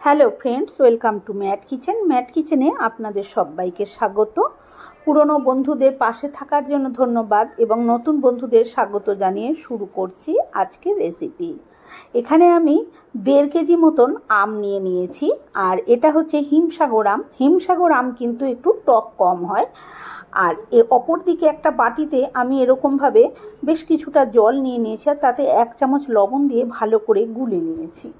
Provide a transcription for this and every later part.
Hello friends, welcome to Matt Kitchen. Matt কিচেনে আপনাদের সবাইকে স্বাগত। পুরনো বন্ধুদের পাশে থাকার জন্য ধন্যবাদ এবং নতুন বন্ধুদের স্বাগত জানিয়ে শুরু করছি আজকের রেসিপি। এখানে আমি 1.5 কেজি মতন আম নিয়ে নিয়েছি, আর এটা হচ্ছে হিমসাগর আম। হিমসাগর আম কিন্তু একটু টক কম হয়। আর অপর দিকে একটা বাটিতে আমি এরকমভাবে বেশ কিছুটা জল নিয়ে নিয়েছি, আর তাতে 1 চামচ লবণ দিয়ে ভালো করে গুলে নিয়েছি।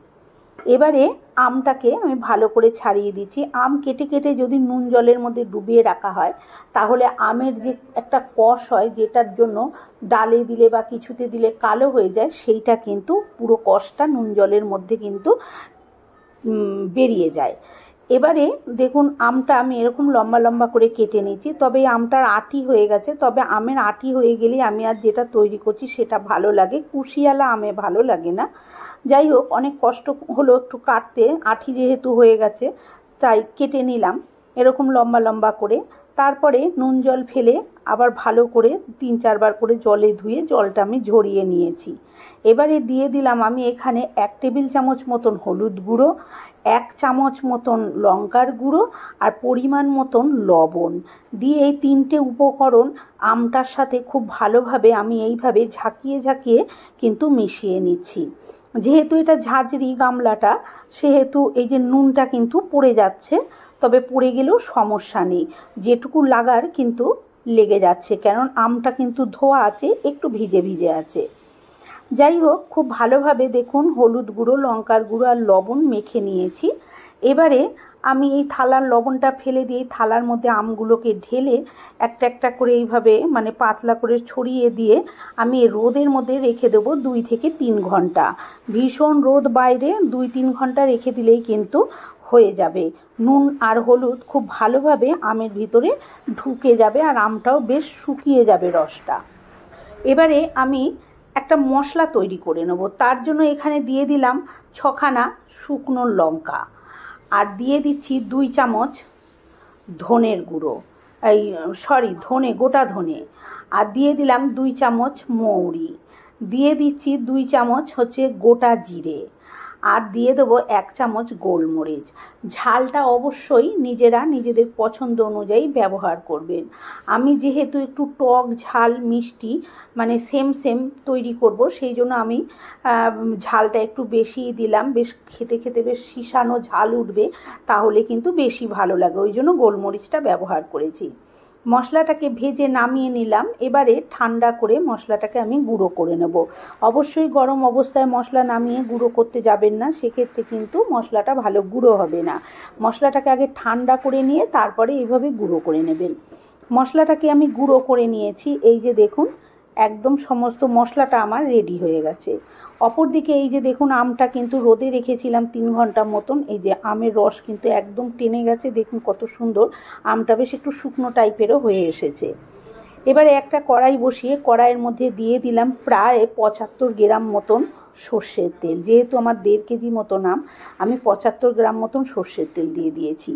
এবারে আমটাকে আমি ভালো করে ছাড়িয়ে দিচ্ছি। আম কেটে কেটে যদি নুন জলের মধ্যে ডুবিয়ে রাখা হয় তাহলে আমের যে একটা কষ হয়, যেটার জন্য ডালে দিলে বা কিছুতে দিলে কালো হয়ে যায়, সেইটা কিন্তু পুরো কষটা নুন জলের মধ্যে কিন্তু বেরিয়ে যায়। এবারে দেখুন, আমটা আমি এরকম লম্বা লম্বা করে কেটে নিয়েছি। তবে আমটার আটি হয়ে গেছে, তবে আমের আটি হয়ে গেলে আমি আর যেটা তৈরি করছি সেটা ভালো লাগে, কুশিয়ালা আমে ভালো লাগে না। যাই হোক, অনেক কষ্ট হলো একটু কাটতে, আঠি যেহেতু হয়ে গেছে তাই কেটে নিলাম এরকম লম্বা লম্বা করে। তারপরে নুন জল ফেলে আবার ভালো করে 3-4 বার করে জলে ধুয়ে জলটা আমি ঝরিয়ে নিয়েছি। এবারে দিয়ে দিলাম আমি এখানে 1 টেবিল চামচ মতন হলুদ গুঁড়ো, 1 চামচ মতন লঙ্কার গুঁড়ো আর পরিমাণ মতন লবণ দিয়ে এই 3টে উপকরণ আমটার সাথে খুব ভালোভাবে আমি এইভাবে ঝাঁকিয়ে ঝাঁকিয়ে কিন্তু মিশিয়ে নিচ্ছি। যেহেতু এটা ঝাঁঝরি গামলাটা, সেহেতু এই যে নুনটা কিন্তু পড়ে যাচ্ছে, তবে পড়ে গেলেও সমস্যা নেই, যেটুকু লাগার কিন্তু লেগে যাচ্ছে, কারণ আমটা কিন্তু ধোয়া আছে, একটু ভিজে ভিজে আছে। যাই হোক, খুব ভালোভাবে দেখুন হলুদ গুঁড়ো, লঙ্কার গুঁড়ো আর লবণ মেখে নিয়েছি। এবারে আমি এই থালার লবণটা ফেলে দিয়ে থালার মধ্যে আমগুলোকে ঢেলে একটা একটা করে এইভাবে মানে পাতলা করে ছড়িয়ে দিয়ে আমি রোদের মধ্যে রেখে দেবো 2 থেকে 3 ঘন্টা। ভীষণ রোদ বাইরে, 2-3 ঘন্টা রেখে দিলেই কিন্তু হয়ে যাবে। নুন আর হলুদ খুব ভালোভাবে আমের ভিতরে ঢুকে যাবে আর আমটাও বেশ শুকিয়ে যাবে রসটা। এবারে আমি একটা মশলা তৈরি করে নেব। তার জন্য এখানে দিয়ে দিলাম 6খানা শুকনো লঙ্কা, আর দিয়ে দিচ্ছি 2 চামচ ধনের গুঁড়ো, ধনে, গোটা ধনে, আর দিয়ে দিলাম 2 চামচ মৌরি, দিয়ে দিচ্ছি 2 চামচ হচ্ছে গোটা জিরে, আর দিয়ে দেবো 1 চামচ গোলমরিচ। ঝালটা অবশ্যই নিজেরা নিজেদের পছন্দ অনুযায়ী ব্যবহার করবেন। আমি যেহেতু একটু টক ঝাল মিষ্টি মানে সেম তৈরি করব, সেই জন্য আমি ঝালটা একটু বেশিই দিলাম। বেশ খেতে খেতে বেশ শিশানো ঝাল উঠবে, তাহলে কিন্তু বেশি ভালো লাগে, ওই জন্য গোলমরিচটা ব্যবহার করেছি। মশলাটাকে ভেজে নামিয়ে নিলাম। এবারে ঠান্ডা করে মশলাটাকে আমি গুঁড়ো করে নেব। অবশ্যই গরম অবস্থায় মশলা নামিয়ে গুঁড়ো করতে যাবেন না, সেক্ষেত্রে কিন্তু মশলাটা ভালো গুঁড়ো হবে না। মশলাটাকে আগে ঠান্ডা করে নিয়ে তারপরে এইভাবে গুঁড়ো করে নেবেন। মশলাটাকে আমি গুঁড়ো করে নিয়েছি। এই যে দেখুন, একদম সমস্ত মশলাটা আমার রেডি হয়ে গেছে। অপরদিকে এই যে দেখুন, আমটা কিন্তু রোদে রেখেছিলাম 3 ঘন্টা মতন। এই যে আমের রস কিন্তু একদম টেনে গেছে, দেখুন কত সুন্দর। আমটা বেশ একটু শুকনো টাইপেরও হয়ে এসেছে। এবারে একটা কড়াই বসিয়ে কড়াইয়ের মধ্যে দিয়ে দিলাম প্রায় 75 গ্রাম মতন সর্ষের তেল। যেহেতু আমার 1.5 কেজি মতন আম, আমি 75 গ্রাম মতন সর্ষের তেল দিয়ে দিয়েছি।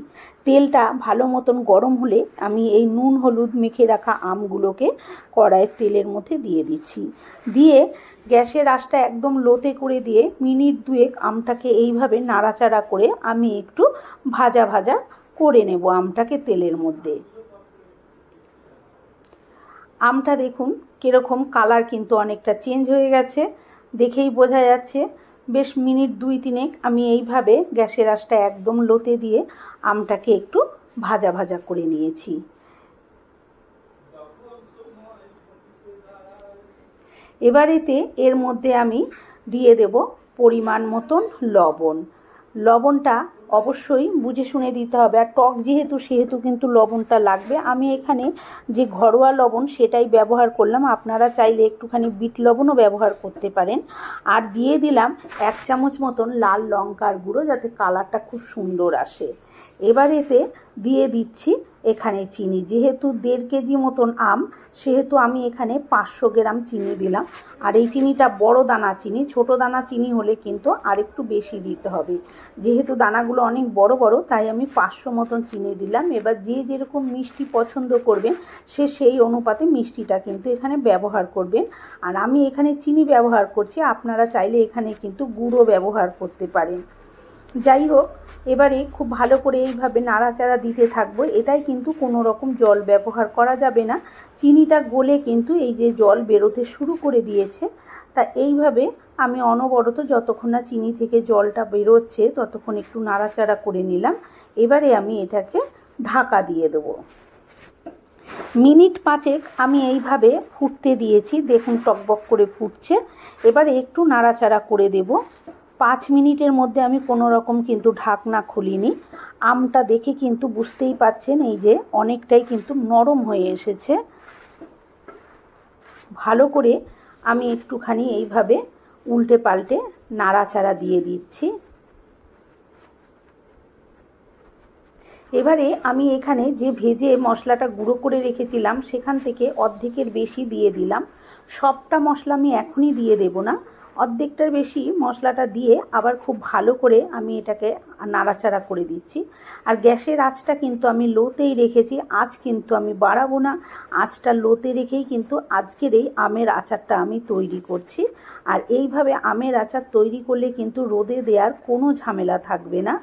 তেলটা ভালো মতন গরম হলে আমি এই নুন হলুদ মেখে রাখা আমগুলোকে কড়াইয়ের তেলের মধ্যে দিয়ে দিচ্ছি। দিয়ে গ্যাসের আঁচটা একদম লোতে করে দিয়ে মিনিট 2 আমটাকে এইভাবে নাড়াচাড়া করে আমি একটু ভাজা ভাজা করে নেব আমটাকে তেলের মধ্যে। আমটা দেখুন কীরকম কালার কিন্তু অনেকটা চেঞ্জ হয়ে গেছে, দেখেই বোঝা যাচ্ছে। বেশ মিনিট 2-3 আমি এইভাবে গ্যাসের আঁচটা একদম লোতে দিয়ে আমটাকে একটু ভাজা ভাজা করে নিয়েছি। এবারেতে এর মধ্যে আমি দিয়ে দেব পরিমাণ মতন লবণ। লবণটা অবশ্যই বুঝে শুনে দিতে হবে, আর টক সেহেতু কিন্তু লবণটা লাগবে। আমি এখানে যে ঘরোয়া লবণ সেটাই ব্যবহার করলাম, আপনারা চাইলে একটুখানি বিট লবণও ব্যবহার করতে পারেন। আর দিয়ে দিলাম 1 চামচ মতন লাল লঙ্কার গুঁড়ো, যাতে কালারটা খুব সুন্দর আসে। এবার এতে দিয়ে দিচ্ছি এখানে চিনি। যেহেতু 1.5 কেজি মতন আম, সেহেতু আমি এখানে 500 গ্রাম চিনি দিলাম। আর এই চিনিটা বড় দানা চিনি, ছোট দানা চিনি হলে কিন্তু আরেকটু বেশি দিতে হবে। যেহেতু দানাগুলো অনেক বড় বড়, তাই আমি 500 মতন চিনি দিলাম। এবার যে যেরকম মিষ্টি পছন্দ করবেন সে সেই অনুপাতে মিষ্টিটা কিন্তু এখানে ব্যবহার করবেন। আর আমি এখানে চিনি ব্যবহার করছি, আপনারা চাইলে এখানে কিন্তু গুঁড়ো ব্যবহার করতে পারেন। যাই হোক, এবারে খুব ভালো করে এইভাবে নাড়াচাড়া দিতে থাকবো। এটাই কিন্তু কোনো রকম জল ব্যবহার করা যাবে না। চিনিটা গলে কিন্তু এই যে জল বেরোতে শুরু করে দিয়েছে, তা এইভাবে আমি অনবরত যতক্ষণ না চিনি থেকে জলটা বেরোচ্ছে ততক্ষণ একটু নাড়াচাড়া করে নিলাম। এবারে আমি এটাকে ঢাকা দিয়ে দেবো। মিনিট 5 আমি এইভাবে ফুটতে দিয়েছি, দেখুন টকবক করে ফুটছে। এবারে একটু নাড়াচাড়া করে দেব। 5 মিনিটের মধ্যে আমি কোনো রকম কিন্তু ঢাকনা খুলিনি। আমটা দেখে কিন্তু বুঝতেই পাচ্ছেন এই যে অনেকটাই কিন্তু নরম হয়ে এসেছে। ভালো করে আমি একটুখানি এইভাবে উল্টে পাল্টে নাড়াচাড়া দিয়ে দিচ্ছি। এবারে আমি এখানে যে ভেজে মশলাটা গুঁড়ো করে রেখেছিলাম সেখান থেকে অর্ধেকের বেশি দিয়ে দিলাম। সবটা মশলা আমি এখনই দিয়ে দেব না, অর্ধেকটার বেশি মশলাটা দিয়ে আবার খুব ভালো করে আমি এটাকে নাড়াচাড়া করে দিচ্ছি। আর গ্যাসের আঁচটা কিন্তু আমি লোতেই রেখেছি, আঁচ কিন্তু আমি বাড়াবো না। আঁচটা লোতে রেখেই কিন্তু আজকের এই আমের আচারটা আমি তৈরি করছি। আর এইভাবে আমের আচার তৈরি করলে কিন্তু রোদে দেওয়ার কোনো ঝামেলা থাকবে না,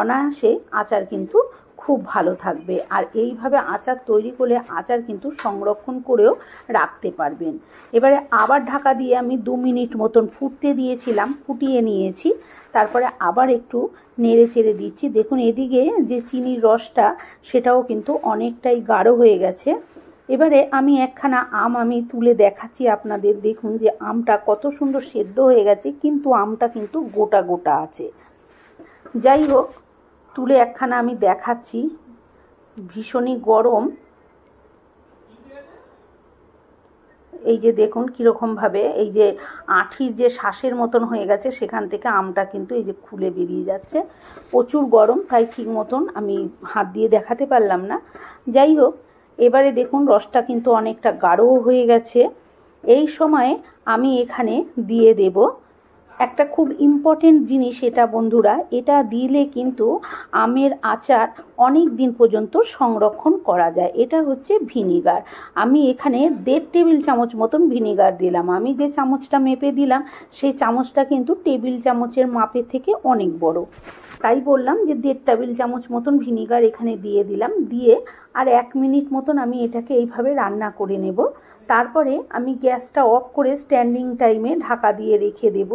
অনায়াসে আচার কিন্তু খুব ভালো থাকবে। আর এইভাবে আচার তৈরি করলে আচার কিন্তু সংরক্ষণ করেও রাখতে পারবেন। এবারে আবার ঢাকা দিয়ে আমি 2 মিনিট মতন ফুটতে দিয়েছিলাম, ফুটিয়ে নিয়েছি। তারপরে আবার একটু নেড়ে চেড়ে দিচ্ছি। দেখুন এদিকে যে চিনির রসটা সেটাও কিন্তু অনেকটাই গাঢ় হয়ে গেছে। এবারে আমি একখানা আম আমি তুলে দেখাচ্ছি আপনাদের। দেখুন যে আমটা কত সুন্দর সেদ্ধ হয়ে গেছে, কিন্তু আমটা কিন্তু গোটা গোটা আছে। যাই হোক, তুলে একখানা আমি দেখাচ্ছি। ভীষণই গরম, এই যে দেখুন কীরকমভাবে এই যে আঁঠির যে শ্বাসের মতন হয়ে গেছে সেখান থেকে আমটা কিন্তু এই যে খুলে বেরিয়ে যাচ্ছে। প্রচুর গরম, তাই ঠিক মতন আমি হাত দিয়ে দেখাতে পারলাম না। যাই হোক, এবারে দেখুন রসটা কিন্তু অনেকটা গাঢ় হয়ে গেছে। এই সময়ে আমি এখানে দিয়ে দেব একটা খুব ইম্পর্টেন্ট জিনিস। এটা বন্ধুরা, এটা দিলে কিন্তু আমের আচার অনেক দিন পর্যন্ত সংরক্ষণ করা যায়। এটা হচ্ছে ভিনিগার। আমি এখানে 1.5 টেবিল চামচ মতন ভিনিগার দিলাম। আমি যে চামচটা মেপে দিলাম সেই চামচটা কিন্তু টেবিল চামচের মাপের থেকে অনেক বড়, তাই বললাম যে 1.5 টেবিল চামচ মতন ভিনিগার এখানে দিয়ে দিলাম। দিয়ে আর 1 মিনিট মতন আমি এটাকে এইভাবে রান্না করে নেব। তারপরে আমি গ্যাসটা অফ করে স্ট্যান্ডিং টাইমে ঢাকা দিয়ে রেখে দেব।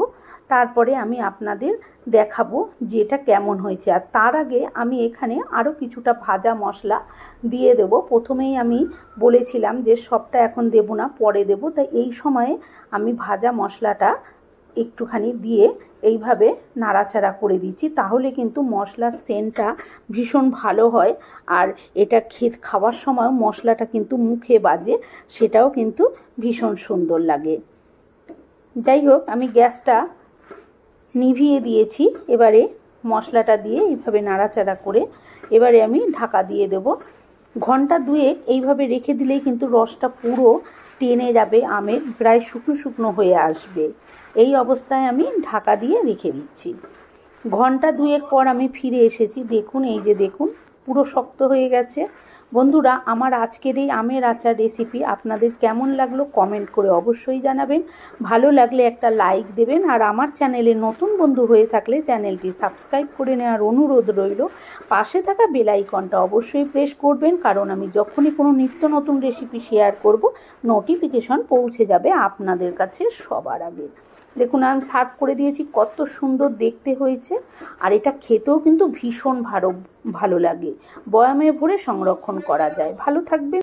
তারপরে আমি আপনাদের দেখাবো যে এটা কেমন হয়েছে। আর তার আগে আমি এখানে আরও কিছুটা ভাজা মশলা দিয়ে দেব। প্রথমেই আমি বলেছিলাম যে সবটা এখন দেব না, পরে দেব, তাই এই সময়ে আমি ভাজা মশলাটা একটুখানি দিয়ে এইভাবে নাড়াচাড়া করে দিচ্ছি। তাহলে কিন্তু মশলার সেন্টটা ভীষণ ভালো হয়। আর এটা খাওয়ার সময় মশলাটা কিন্তু মুখে বাজে, সেটাও কিন্তু ভীষণ সুন্দর লাগে। যাই হোক, আমি গ্যাসটা নিভিয়ে দিয়েছি। এবারে মশলাটা দিয়ে এইভাবে নাড়াচাড়া করে এবারে আমি ঢাকা দিয়ে দেব। ঘন্টা 2 এইভাবে রেখে দিলেই কিন্তু রসটা পুরো টেনে যাবে, আমের প্রায় শুকনো শুকনো হয়ে আসবে। এই অবস্থায় আমি ঢাকা দিয়ে রেখে দিচ্ছি। ঘন্টা 2 পর আমি ফিরে এসেছি। দেখুন এই যে দেখুন পুরো শক্ত হয়ে গেছে। বন্ধুরা, আমার আজকের এই আমের আচার রেসিপি আপনাদের কেমন লাগলো কমেন্ট করে অবশ্যই জানাবেন। ভালো লাগলে একটা লাইক দেবেন। আর আমার চ্যানেলে নতুন বন্ধু হয়ে থাকলে চ্যানেলটি সাবস্ক্রাইব করে নেওয়ার অনুরোধ রইল। পাশে থাকা বেল আইকনটা অবশ্যই প্রেস করবেন, কারণ আমি যখনই কোনো নিত্য নতুন রেসিপি শেয়ার করব নোটিফিকেশন পৌঁছে যাবে আপনাদের কাছে সবার আগে। দেখুন আমি সার্ভ করে দিয়েছি, কত সুন্দর দেখতে হয়েছে। আর এটা খেতেও কিন্তু ভীষণ ভালো লাগে, বয়ামে ভরে সংরক্ষণ করা যায়। ভালো থাকবেন।